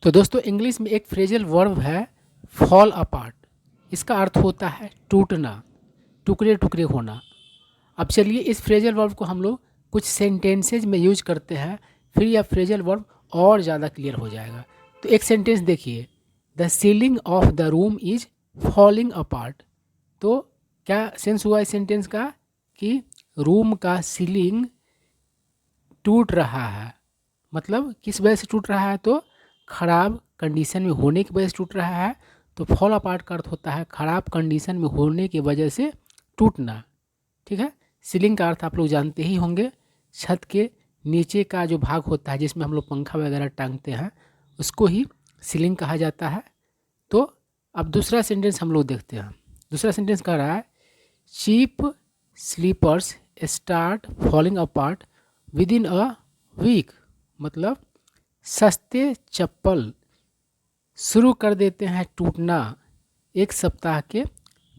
तो दोस्तों इंग्लिश में एक फ्रेजल वर्ब है फॉल अपार्ट। इसका अर्थ होता है टूटना, टुकड़े टुकड़े होना। अब चलिए इस फ्रेजल वर्ब को हम लोग कुछ सेंटेंसेज में यूज करते हैं, फिर यह फ्रेजल वर्ब और ज़्यादा क्लियर हो जाएगा। तो एक सेंटेंस देखिए, the ceiling of the room is falling apart. तो क्या सेंस हुआ इस सेंटेंस का कि रूम का सीलिंग टूट रहा है। मतलब किस वजह से टूट रहा है, तो ख़राब कंडीशन में होने की वजह से टूट रहा है। तो फॉल अपार्ट का अर्थ होता है ख़राब कंडीशन में होने की वजह से टूटना। ठीक है, सीलिंग का अर्थ आप लोग जानते ही होंगे, छत के नीचे का जो भाग होता है जिसमें हम लोग पंखा वगैरह टांगते हैं उसको ही सीलिंग कहा जाता है। तो अब दूसरा सेंटेंस हम लोग देखते हैं। दूसरा सेंटेंस कह रहा है cheap slippers start falling apart within a week. मतलब सस्ते चप्पल शुरू कर देते हैं टूटना एक सप्ताह के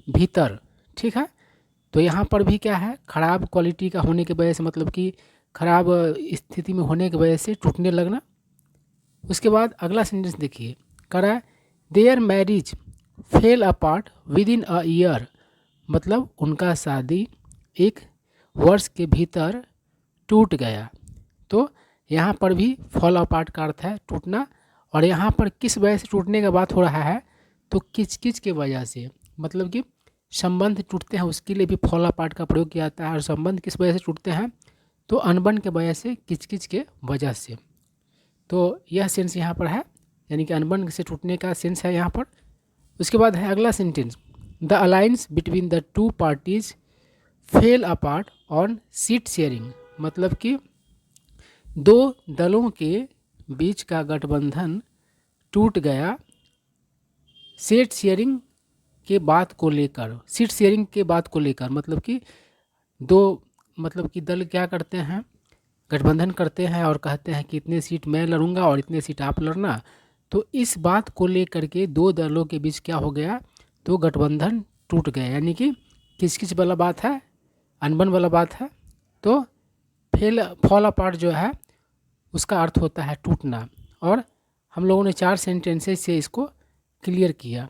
भीतर। ठीक है, तो यहाँ पर भी क्या है, ख़राब क्वालिटी का होने की वजह से, मतलब कि ख़राब स्थिति में होने की वजह से टूटने लगना। उसके बाद अगला सेंटेंस देखिए, कह रहा है there marriage fail apart within a year. मतलब उनका शादी एक वर्ष के भीतर टूट गया। तो यहाँ पर भी फॉल अपार्ट का अर्थ है टूटना। और यहाँ पर किस वजह से टूटने का बात हो रहा है, तो किच के वजह से। मतलब कि संबंध टूटते हैं उसके लिए भी फॉल अपार्ट का प्रयोग किया जाता है। और संबंध किस वजह से टूटते हैं, तो अनबन के वजह से, किच के वजह से। तो यह सेंस यहाँ पर है, यानी कि अनबन से टूटने का सेंस है यहाँ पर। उसके बाद है अगला sentence, the alliance between the two parties fail apart on seat sharing. मतलब कि दो दलों के बीच का गठबंधन टूट गया सीट शेयरिंग के बात को लेकर। सीट शेयरिंग के बात को लेकर मतलब कि दो, मतलब कि दल क्या करते हैं, गठबंधन करते हैं और कहते हैं कि इतने सीट मैं लड़ूंगा और इतने सीट आप लड़ना। तो इस बात को लेकर के दो दलों के बीच क्या हो गया, तो गठबंधन टूट गया। यानी कि किस वाला बात है, अनबन वाला बात है। तो फॉल अपार्ट जो है उसका अर्थ होता है टूटना। और हम लोगों ने 4 सेंटेंसेस से इसको क्लियर किया।